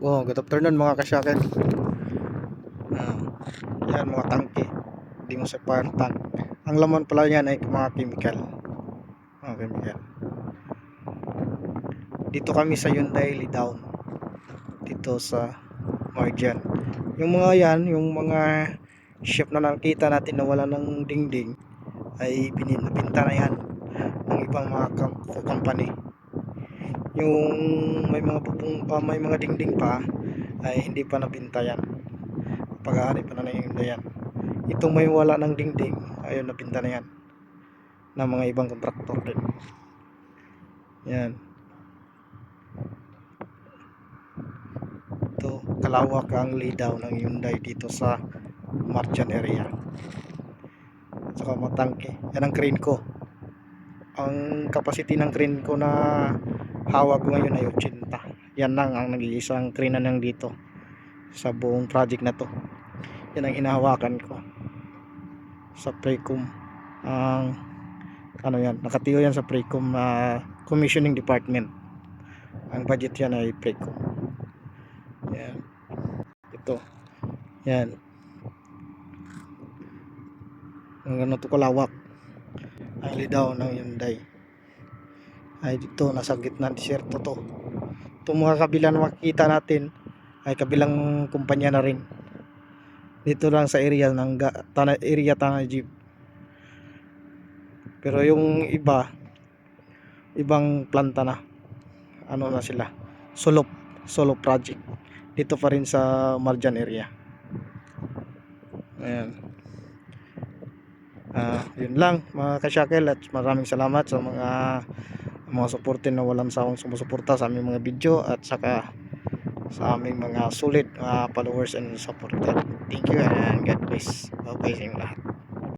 Oh, good afternoon mga kasyakel. Ah, yan mga tangke. Hindi mo sa fire tank. Ang laman pala yan ay mga chemical. Mga chemical. Dito kami sa Hyundai Lidown. Dito sa Marjan. Yung mga yan, yung mga ship na nakita natin na wala ng dingding ay binibenta na yan ng ibang mga company. Yung may mga bubong pa, may mga dingding pa ay hindi pa nabenta yan. Pag-aari pa na Hyundai yan. Itong may wala ng dingding, ayun, nabinta na yan ng mga ibang kontraktor din. Yan. Ito, kalawak ang lidaw ng Hyundai dito sa Marjan area. At saka matangke. Yan ang crane ko. Ang capacity ng crane ko na hawak ngayon ay 80. Yan lang ang nag-iisang crane na lang dito sa buong project na to. Yan ang hinahawakan ko sa Precom. Ang ano yan, nakatiyo yan sa Precom commissioning department. Ang budget yan ay Precom. Yan. Ito. Yan. Ang ganito to kalawak ang lidaw ng Hyundai. Ay dito, nasa gitna ng disyerto to. Itong mga kabilang makikita natin ay kabilang kumpanya na rin. Dito lang sa area ng Tanay Jeep. Pero yung iba, ibang planta na. Ano na sila? Solo project. Dito pa rin sa Marjan area. Ayan. Yun lang mga kasyakel, at maraming salamat sa mga suporte na walang sawang sumusuporta sa aming mga video at saka sa aming mga solid followers and supporter. Thank you and God bless. Bye bye sa inyo lahat.